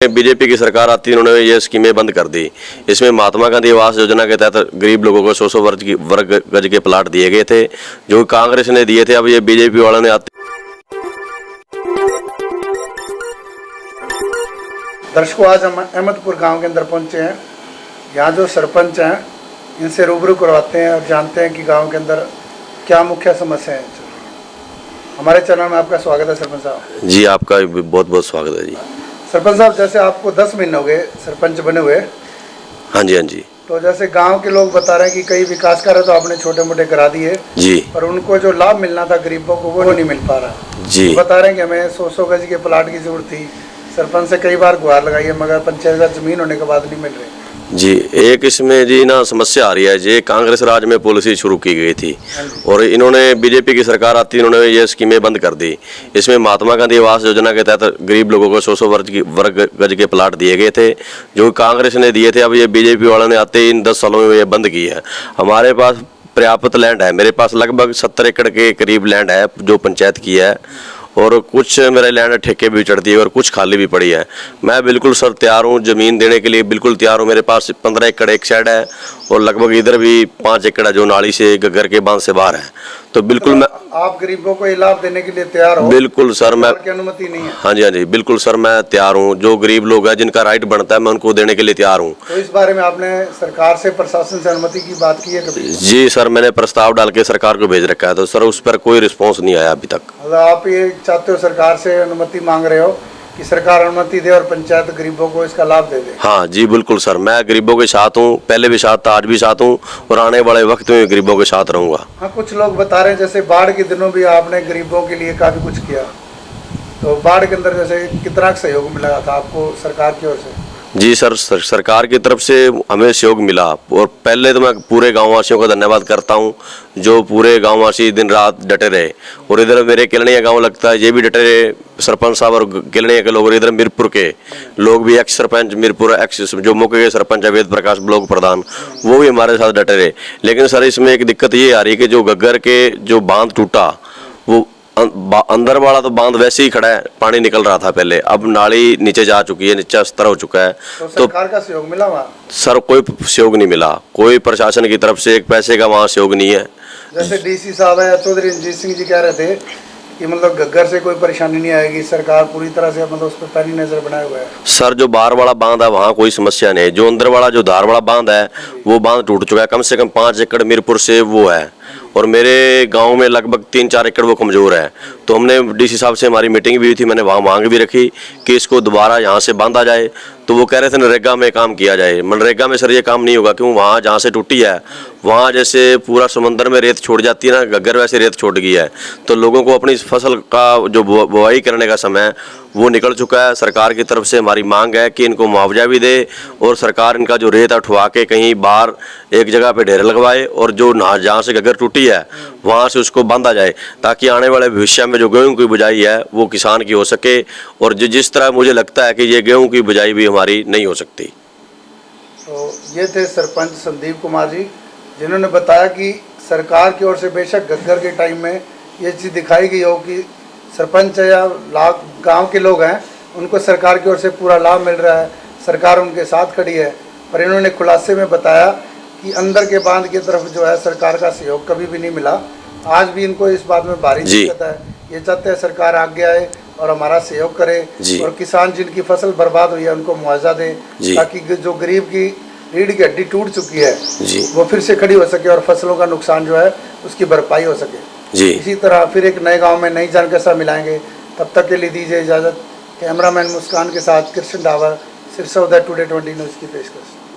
BJP की सरकार आती है, उन्होंने ये स्कीमें बंद कर दी। इसमें महात्मा गांधी आवास योजना के तहत गरीब लोगों को 100 वर्ग गज के प्लाट दिए गए थे, जो कांग्रेस ने दिए थे। अब ये बीजेपी वालों ने आते। दर्शकों, आज हम अहमदपुर गांव के अंदर पहुंचे हैं। यहाँ जो सरपंच हैं, इनसे रूबरू करवाते हैं और जानते हैं कि गांव के अंदर क्या मुख्य समस्या है। हमारे चैनल में आपका स्वागत है सरपंच साहब। जी, आपका बहुत बहुत स्वागत है जी। सरपंच साहब, जैसे आपको 10 महीने हो गए सरपंच बने हुए। हाँ जी, हाँ जी। तो जैसे गांव के लोग बता रहे हैं कि कई विकास कार्य तो आपने छोटे मोटे करा दिए जी, पर उनको जो लाभ मिलना था गरीबों को वो नहीं मिल पा रहा। जी। तो बता रहे हैं कि हमें 100 गज के प्लाट की जरूरत थी। सरपंच से कई बार गुहार लगाई है मगर पंचायत का जमीन होने के बाद नहीं मिल रही। जी, एक इसमें जी ना समस्या आ रही है। जी, कांग्रेस राज में पॉलिसी शुरू की गई थी और इन्होंने बीजेपी की सरकार आती है, उन्होंने ये स्कीमें बंद कर दी। इसमें महात्मा गांधी आवास योजना के तहत गरीब लोगों को 100 वर्ग गज के प्लाट दिए गए थे, जो कांग्रेस ने दिए थे। अब ये बीजेपी वालों ने आते ही इन 10 सालों में ये बंद की है। हमारे पास पर्याप्त लैंड है, मेरे पास लगभग 70 एकड़ के करीब लैंड है जो पंचायत की है, और कुछ मेरे लैंड ठेके भी चढ़ती है और कुछ खाली भी पड़ी है। मैं बिल्कुल सर तैयार हूँ, ज़मीन देने के लिए बिल्कुल तैयार हूँ। मेरे पास 15 एकड़ एक साइड है और लगभग इधर भी 5 एकड़ है जो नाली से घर के बांध से बाहर है। तो बिल्कुल मैं आप गरीबों को ये लाभ देने के लिए तैयार हो? बिल्कुल सर, मैं की अनुमति नहीं है। हाँ जी, हाँ जी, बिल्कुल सर, मैं तैयार हूँ। जो गरीब लोग हैं जिनका राइट बनता है मैं उनको देने के लिए तैयार हूँ। तो इस बारे में आपने सरकार से, प्रशासन से अनुमति की बात की है कभी? जी सर, मैंने प्रस्ताव डाल के सरकार को भेज रखा है, तो सर उस पर कोई रिस्पॉन्स नहीं आया अभी तक। मतलब आप ये चाहते हो, सरकार से अनुमति मांग रहे हो कि सरकार अनुमति दे और पंचायत गरीबों को इसका लाभ दे दे? हाँ जी, बिल्कुल सर, मैं गरीबों के साथ हूँ, पहले भी साथ था, आज भी साथ हूँ और आने वाले वक्त में गरीबों के साथ रहूँगा। हाँ, कुछ लोग बता रहे हैं जैसे बाढ़ के दिनों भी आपने गरीबों के लिए काफ़ी कुछ किया, तो बाढ़ के अंदर जैसे कितना सहयोग मिला था आपको सरकार की ओर से? जी सर, सरकार की तरफ से हमें सहयोग मिला और पहले तो मैं पूरे गाँव वासियों का धन्यवाद करता हूँ, जो पूरे गाँव वासी दिन रात डटे रहे। और इधर मेरे केलनिया गांव लगता है, ये भी डटे रहे, सरपंच साहब और केलनिया के लोग, और इधर मीरपुर के लोग भी, एक्स सरपंच मीरपुर, एक्स जो मौके के सरपंच है वेद प्रकाश ब्लॉक प्रधान, वो भी हमारे साथ डटे रहे। लेकिन सर इसमें एक दिक्कत ये आ रही है कि जो घग्गर के जो बांध टूटा, वो अंदर वाला तो बांध वैसे ही खड़ा है, पानी निकल रहा था पहले, अब नाली नीचे जा चुकी है, नीचा स्तर हो चुका है। तो सरकार का सहयोग मिला वहाँ? सर कोई सहयोग नहीं मिला, कोई प्रशासन की तरफ से एक पैसे का वहाँ सहयोग नहीं है। जैसे डीसी साहब है चौधरी रंजीत सिंह जी कह रहे थे कि मतलब घग्गर से कोई परेशानी नहीं आएगी, सरकार पूरी तरह से मतलब उस पर पैनी नजर बनाए हुआ है। सर जो बाहर वाला बांध है वहाँ कोई समस्या नहीं है, जो अंदर वाला जो धार वाला बांध है वो बांध टूट चुका है। कम से कम 5 एकड़ मीरपुर से वो है और मेरे गांव में लगभग 3-4 एकड़ वो कमज़ोर है। तो हमने डीसी साहब से हमारी मीटिंग भी हुई थी, मैंने वहाँ मांग भी रखी कि इसको दोबारा यहाँ से बांधा जाए। तो वो कह रहे थे नरेगा में काम किया जाए। मनरेगा में सर ये काम नहीं होगा, क्यों? वहाँ जहाँ से टूटी है वहाँ जैसे पूरा समंदर में रेत छोड़ जाती है ना, घग्गर वैसे रेत छोड़ गई है, तो लोगों को अपनी फसल का जो बुआई करने का समय वो निकल चुका है। सरकार की तरफ से हमारी मांग है कि इनको मुआवजा भी दे और सरकार इनका जो रेत उठवा के कहीं बाहर एक जगह पे ढेर लगवाए और जो जहाँ से घग्गर टूटी है वहाँ से उसको बांधा जाए, ताकि आने वाले भविष्य में जो गेहूँ की बुझाई है वो किसान की हो सके। और जिस तरह मुझे लगता है कि ये गेहूँ की बुझाई भी हमारी नहीं हो सकती। तो ये थे सरपंच संदीप कुमार जी, जिन्होंने बताया कि सरकार की ओर से बेशक घग्गर के टाइम में ये चीज़ दिखाई गई हो कि सरपंच या गांव के लोग हैं उनको सरकार की ओर से पूरा लाभ मिल रहा है, सरकार उनके साथ खड़ी है। पर इन्होंने खुलासे में बताया कि अंदर के बांध की तरफ जो है सरकार का सहयोग कभी भी नहीं मिला। आज भी इनको इस बात में भारी दिक्कत है। ये चाहते हैं सरकार आगे आए और हमारा सहयोग करे और किसान जिनकी फसल बर्बाद हुई है उनको मुआवजा दे, ताकि जो गरीब की रीढ़ की हड्डी टूट चुकी है वो फिर से खड़ी हो सके और फसलों का नुकसान जो है उसकी भरपाई हो सके। इसी तरह फिर एक नए गांव में नई जानकारी साथ मिलाएंगे, तब तक के लिए दीजिए इजाज़त। कैमरामैन मुस्कान के साथ कृष्ण डावर, सिरसा उदय टुडे 20 न्यूज़ की पेशकश।